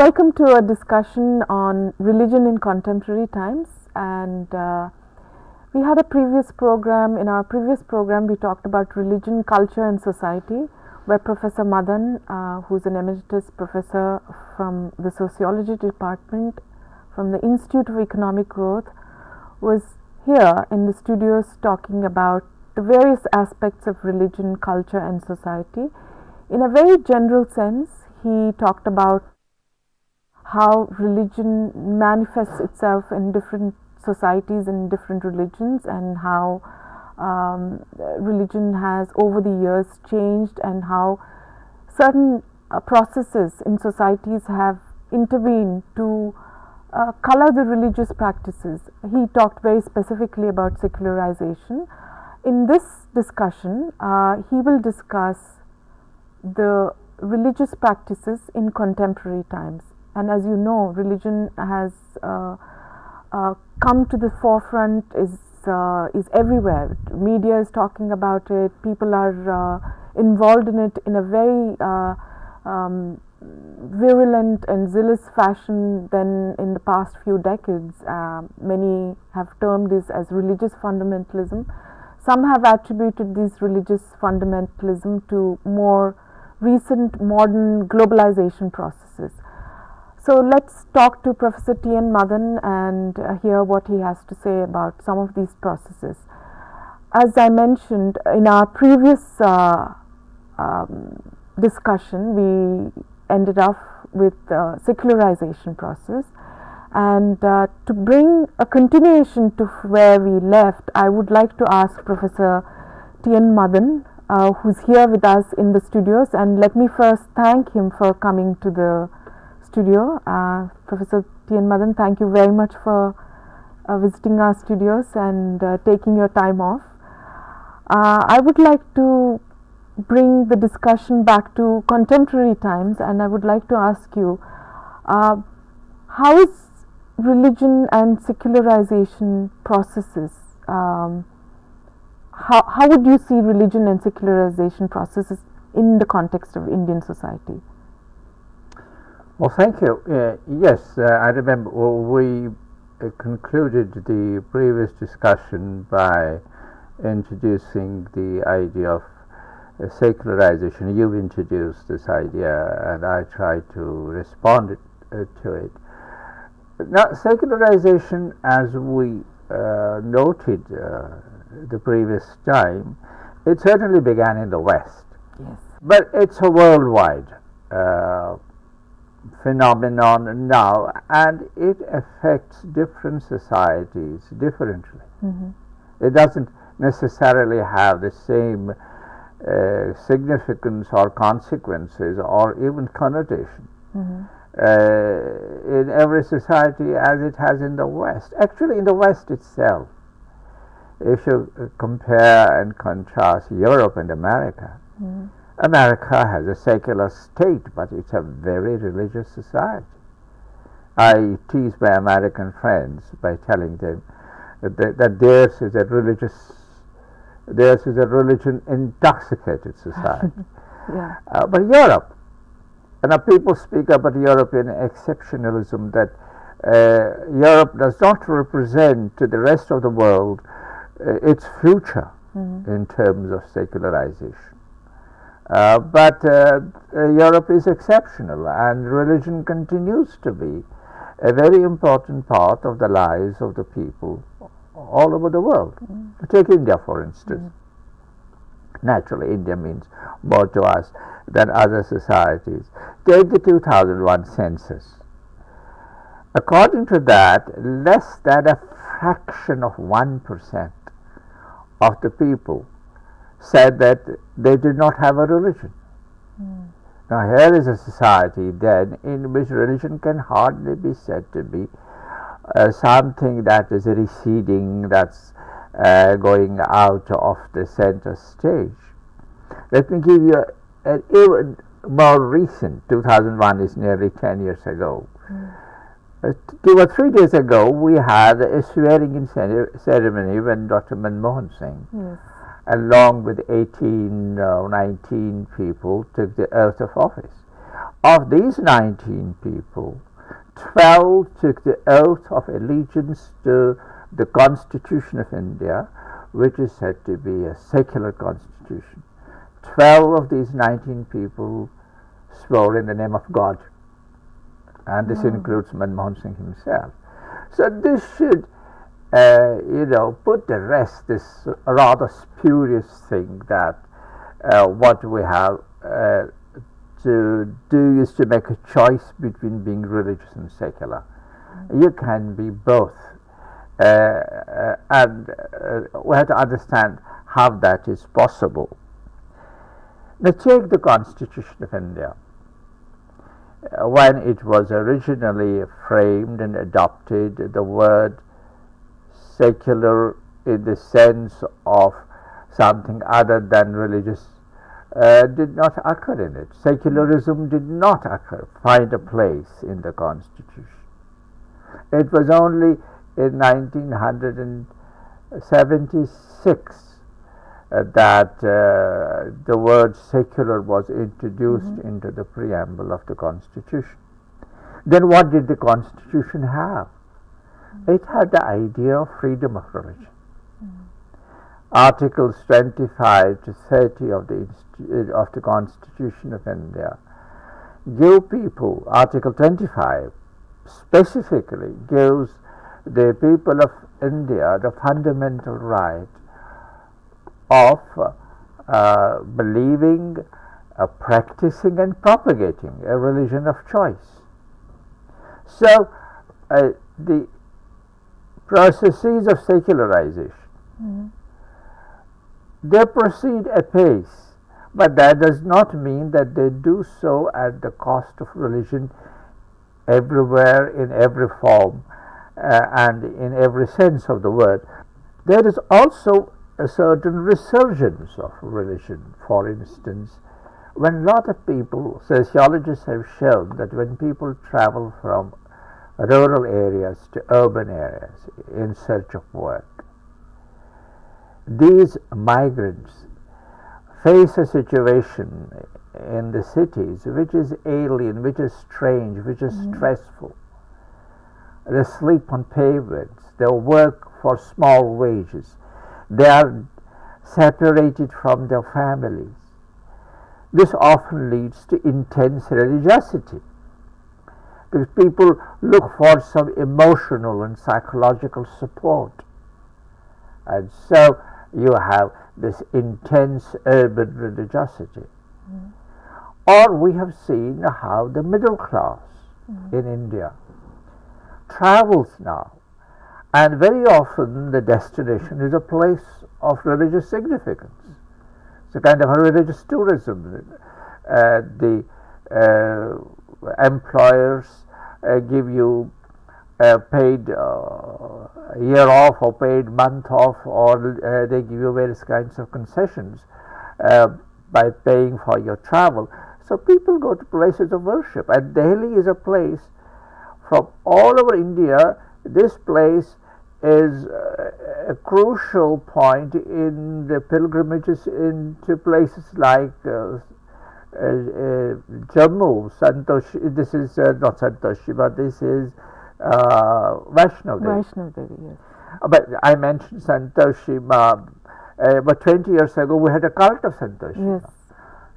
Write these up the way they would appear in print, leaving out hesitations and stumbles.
Welcome to a discussion on religion in contemporary times. And we had a previous program. In our previous program, we talked about religion, culture, and society, where Professor Madan, who's an emeritus professor from the Sociology department from the Institute of Economic Growth, was here in the studios talking about the various aspects of religion, culture, and society. In a very general sense, he talked about how religion manifests itself in different societies and different religions, and how religion has over the years changed, and how certain processes in societies have intervened to color the religious practices. He talked very specifically about secularization. In this discussion, he will discuss the religious practices in contemporary times. And as you know, religion has come to the forefront, is everywhere. Media is talking about it. People are involved in it in a very virulent and zealous fashion than in the past few decades. Many have termed this as religious fundamentalism. Some have attributed this religious fundamentalism to more recent modern globalization processes. So let's talk to Professor T.N. Madan and hear what he has to say about some of these processes. As I mentioned in our previous discussion, we ended up with the secularization process, and to bring a continuation to where we left, I would like to ask Professor T.N. Madan, who's here with us in the studios, and let me first thank him for coming to the studio. Professor T.N. Madan, thank you very much for visiting our studios and taking your time off. I would like to bring the discussion back to contemporary times, and I would like to ask you, how is religion and secularization processes, how would you see religion and secularization processes in the context of Indian society? Well, thank you. Yes, I remember we concluded the previous discussion by introducing the idea of secularization. You introduced this idea, and I tried to respond to it. Now, secularization, as we noted the previous time, it certainly began in the West. Yes. But it's a worldwide phenomenon now, and it affects different societies differently. Mm-hmm. It doesn't necessarily have the same significance or consequences or even connotation in every society as it has in the West. Actually, in the West itself, if you compare and contrast Europe and America, America has a secular state, but it's a very religious society. I tease my American friends by telling them that theirs is a religion intoxicated society. Yeah. But Europe, and people speak about European exceptionalism, that Europe does not represent to the rest of the world its future in terms of secularization. But Europe is exceptional, and religion continues to be a very important part of the lives of the people all over the world. Take India, for instance. Naturally, India means more to us than other societies. Take the 2001 census. According to that, less than a fraction of 1% of the people said that they did not have a religion. Now, here is a society then in which religion can hardly be said to be something that is receding, that's going out of the center stage. Let me give you an even more recent. 2001 is nearly 10 years ago. 2 or 3 days ago, we had a swearing-in ceremony when Dr. Manmohan Singh, along with 18 or 19 people, took the oath of office. Of these 19 people, 12 took the oath of allegiance to the Constitution of India, which is said to be a secular constitution. 12 of these 19 people swore in the name of God, and this includes Manmohan Singh himself. So this should, put to rest this rather spurious thing that what we have to do is to make a choice between being religious and secular. You can be both, and we have to understand how that is possible. Now take the Constitution of India. When it was originally framed and adopted, the word secular in the sense of something other than religious did not occur in it. Secularism did not find a place in the Constitution. It was only in 1976 that the word secular was introduced into the preamble of the Constitution. Then what did the Constitution have? It had the idea of freedom of religion. Articles 25 to 30 of the Constitution of India give people, Article 25 specifically gives the people of India the fundamental right of believing, practicing and propagating a religion of choice. So the processes of secularization, they proceed apace, but that does not mean that they do so at the cost of religion everywhere, in every form, and in every sense of the word. There is also a certain resurgence of religion. For instance, when a lot of people, sociologists have shown that when people travel from rural areas to urban areas in search of work, these migrants face a situation in the cities which is alien, which is strange, which is stressful. They sleep on pavements, they work for small wages, they are separated from their families. This often leads to intense religiosity, because people look for some emotional and psychological support. And so you have this intense urban religiosity. Or we have seen how the middle class in India travels now, and very often the destination is a place of religious significance. It's a kind of a religious tourism. The employers give you paid year off or paid month off, or they give you various kinds of concessions by paying for your travel. So people go to places of worship, and Delhi is a place from all over India. This place is a crucial point in the pilgrimages into places like Jammu, Santoshi. This is not Santoshi, but this is Vaishnav Devi. Vaishnav Devi, yes. But I mentioned Santoshi, but 20 years ago we had a cult of Santoshi. Yes.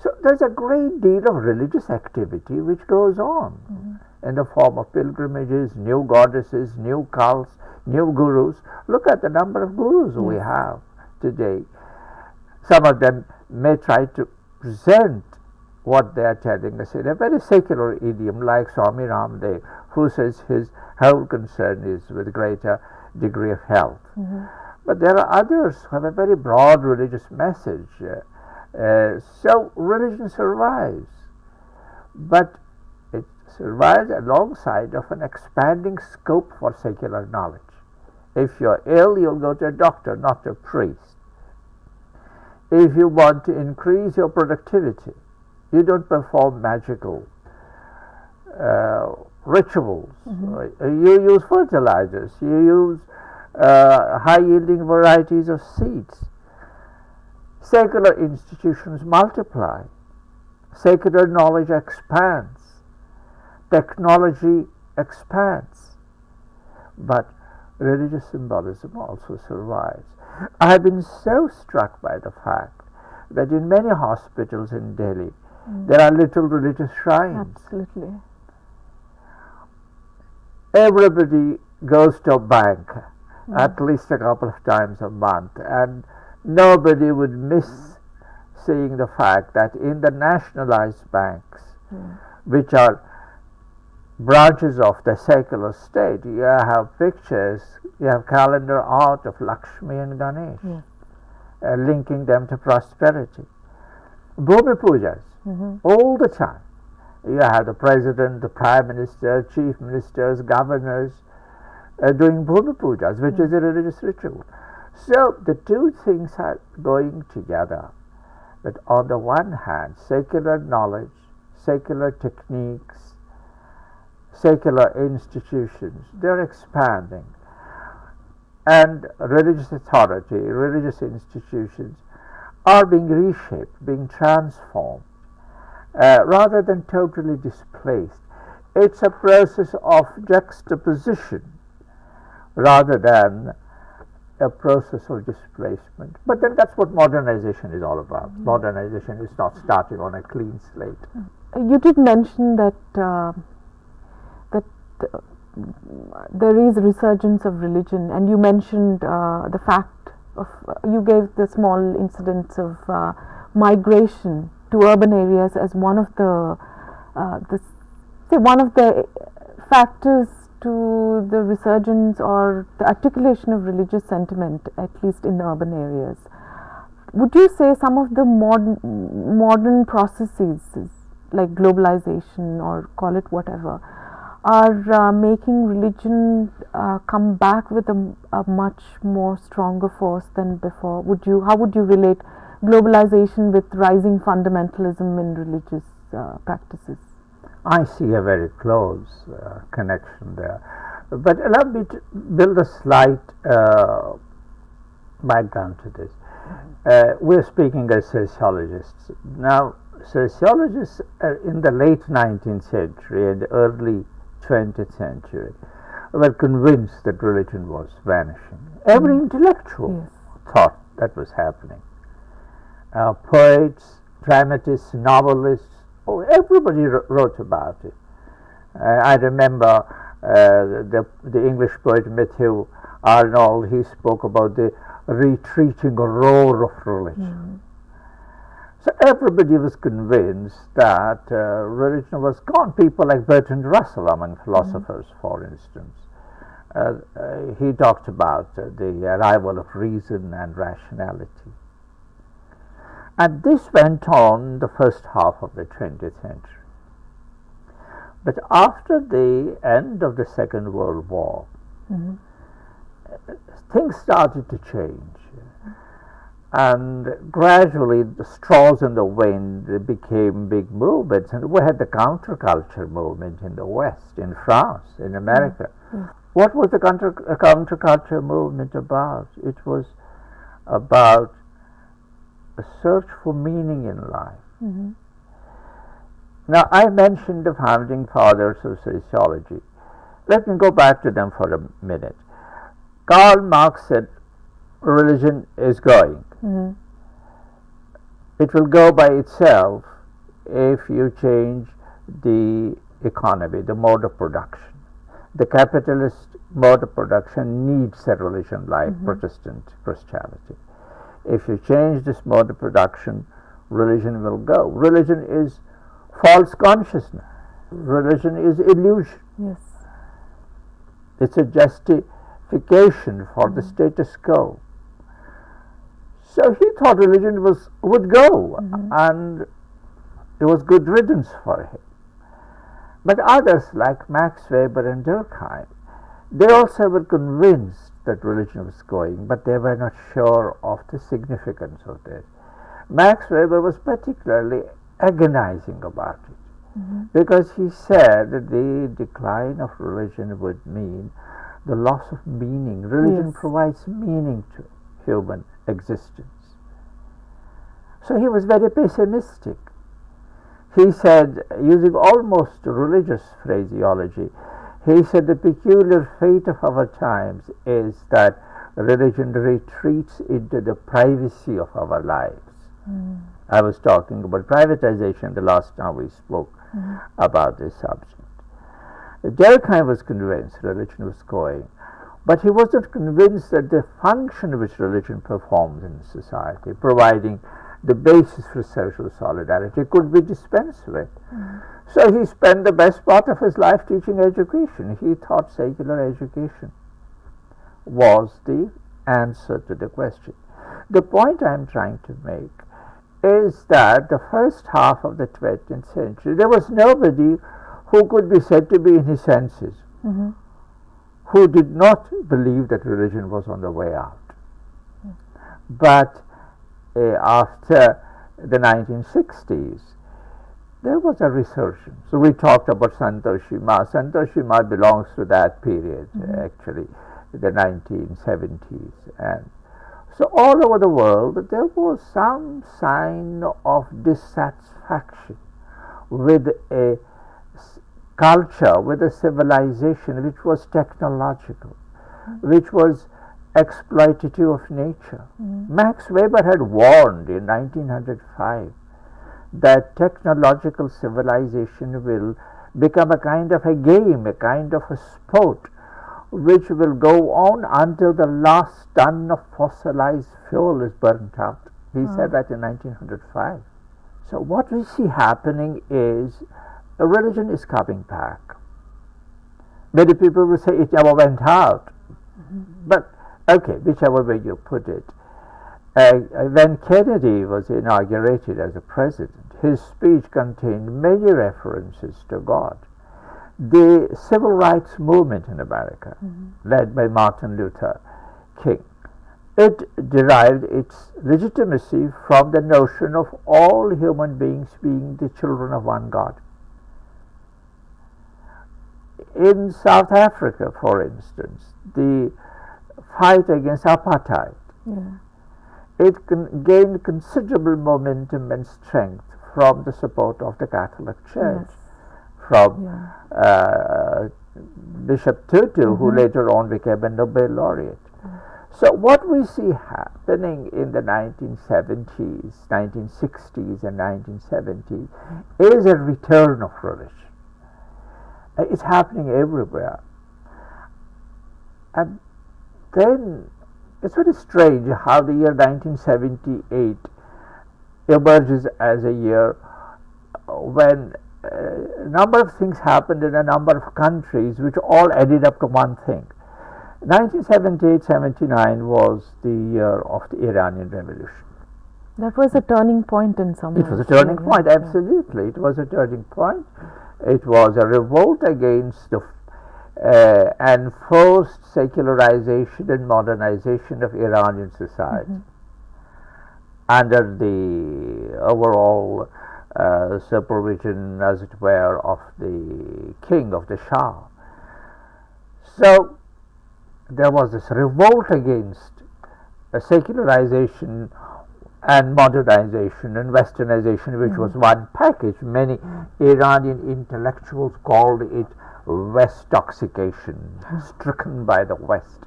So there's a great deal of religious activity which goes on in the form of pilgrimages, new goddesses, new cults, new gurus. Look at the number of gurus we have today. Some of them may try to present what they are telling us in a very secular idiom, like Swami Ramdev, who says his whole concern is with greater degree of health. But there are others who have a very broad religious message. So religion survives, but it survives alongside of an expanding scope for secular knowledge. If you're ill, you'll go to a doctor, not a priest. If you want to increase your productivity, you don't perform magical rituals. You use fertilizers, you use high-yielding varieties of seeds. Secular institutions multiply, secular knowledge expands, technology expands, but religious symbolism also survives. I have been so struck by the fact that in many hospitals in Delhi, there are little religious shrines. Absolutely. Everybody goes to a bank at least a couple of times a month, and nobody would miss seeing the fact that in the nationalized banks, which are branches of the secular state, you have pictures, you have calendar art of Lakshmi and Ganesh, linking them to prosperity. Bhumi pujas, all the time. You have the president, the prime minister, chief ministers, governors doing Bhumi pujas, which is a religious ritual. So the two things are going together. That on the one hand, secular knowledge, secular techniques, secular institutions, they're expanding. And religious authority, religious institutions are being reshaped, being transformed, rather than totally displaced. It's a process of juxtaposition rather than a process of displacement. But then that's what modernization is all about. Modernization is not starting on a clean slate. You did mention that there is resurgence of religion, and you mentioned the fact of you gave the small incidents of migration to urban areas as one of the factors to the resurgence or the articulation of religious sentiment, at least in the urban areas. Would you say some of the modern processes like globalization, or call it whatever, are making religion come back with a much more stronger force than before? How would you relate globalization with rising fundamentalism in religious practices? I see a very close connection there. But allow me to build a slight background to this. We're speaking as sociologists. Now, sociologists in the late 19th century and early 20th century were convinced that religion was vanishing. Every intellectual thought that was happening. Poets, dramatists, novelists, everybody wrote about it. I remember the English poet Matthew Arnold. He spoke about the retreating roar of religion. So everybody was convinced that religion was gone. People like Bertrand Russell, among philosophers, for instance, he talked about the arrival of reason and rationality. And this went on the first half of the 20th century. But after the end of the Second World War, things started to change. And gradually the straws in the wind became big movements. And we had the counterculture movement in the West, in France, in America. What was the counterculture movement about? It was about a search for meaning in life. Now, I mentioned the founding fathers of sociology. Let me go back to them for a minute. Karl Marx said, religion is going. It will go by itself if you change the economy, the mode of production. The capitalist mode of production needs a religion like Protestant Christianity. If you change this mode of production, religion will go. Religion is false consciousness. Religion is illusion. Yes. It's a justification for the status quo. So he thought religion would go, and it was good riddance for him. But others like Max Weber and Durkheim, they also were convinced that religion was going, but they were not sure of the significance of this. Max Weber was particularly agonizing about it, because he said that the decline of religion would mean the loss of meaning. Religion provides meaning to human existence. So he was very pessimistic. He said, using almost religious phraseology, he said the peculiar fate of our times is that religion retreats into the privacy of our lives. I was talking about privatization the last time we spoke about this subject. Durkheim was convinced religion was going, but he wasn't convinced that the function which religion performs in society, providing the basis for social solidarity, could be dispensed with. So he spent the best part of his life teaching education. He thought secular education was the answer to the question. The point I'm trying to make is that the first half of the 20th century, there was nobody who could be said to be in his senses, who did not believe that religion was on the way out. But after the 1960s, there was a resurgence. So we talked about Santoshi Ma. Santoshi Ma belongs to that period, actually, the 1970s. And so all over the world, there was some sign of dissatisfaction with a culture, with a civilization which was technological, which was exploitative of nature. Max Weber had warned in 1905 that technological civilization will become a kind of a game, a kind of a sport, which will go on until the last ton of fossilized fuel is burnt out. He said that in 1905. So what we see happening is religion is coming back. Many people will say it never went out. But okay, whichever way you put it. When Kennedy was inaugurated as a president, his speech contained many references to God. The civil rights movement in America, led by Martin Luther King, it derived its legitimacy from the notion of all human beings being the children of one God. In South Africa, for instance, the fight against apartheid, it gained considerable momentum and strength from the support of the Catholic Church, from Bishop Tutu, who later on became a Nobel laureate. So what we see happening in the 1970s, 1960s and 1970s is a return of religion. It's happening everywhere. And then it's very strange how the year 1978 emerges as a year when a number of things happened in a number of countries which all added up to one thing. 1978-79 was the year of the Iranian Revolution. That was a turning point in some ways. It was a turning point, absolutely. It was a turning point. It was a revolt against the enforced secularization and modernization of Iranian society under the overall supervision, as it were, of the king, of the Shah. So there was this revolt against secularization and modernization and westernization, which was one package. Many Iranian intellectuals called it Westoxication, stricken by the West.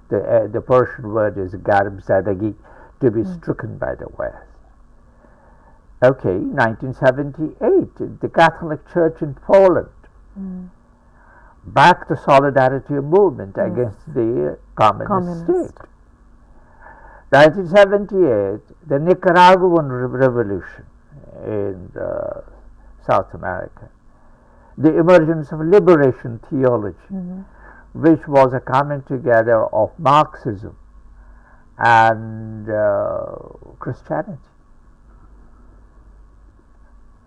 The Persian word is garb zadagi, to be stricken by the West. Okay, 1978, the Catholic Church in Poland backed the solidarity movement against the communist state. 1978, the Nicaraguan revolution in South America, the emergence of liberation theology, which was a coming together of Marxism and Christianity.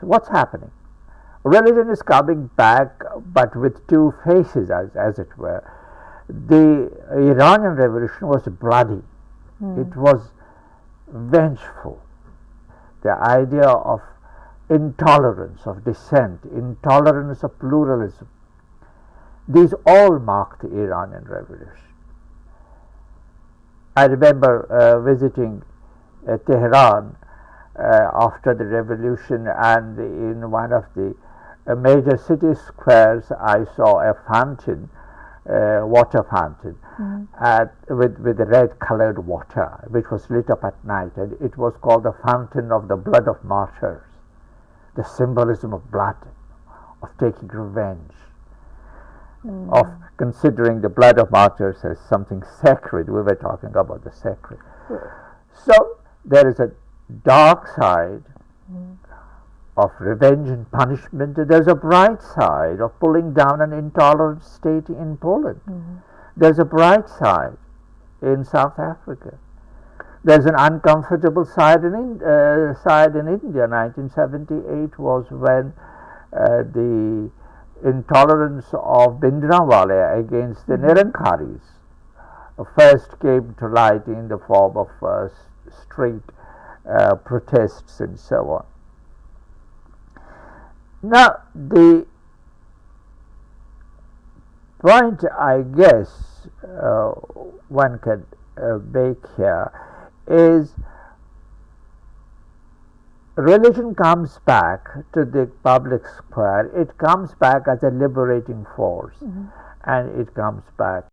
So what's happening? Religion is coming back, but with two faces, as it were. The Iranian Revolution was bloody. It was vengeful. The idea of intolerance of dissent, intolerance of pluralism, these all marked the Iranian Revolution. I remember visiting Tehran after the revolution, and in one of the major city squares I saw a fountain, water fountain, with red colored water, which was lit up at night, and it was called the fountain of the blood of martyrs, the symbolism of blood, of taking revenge, of considering the blood of martyrs as something sacred. We were talking about the sacred. So there is a dark side of revenge and punishment. There's a bright side of pulling down an intolerant state in Poland. There's a bright side in South Africa. There's an uncomfortable side in India. 1978 was when the intolerance of Bhindranwale against the Nirankaris first came to light in the form of street protests and so on. Now, the point I guess one can make here is religion comes back to the public square. It comes back as a liberating force, and it comes back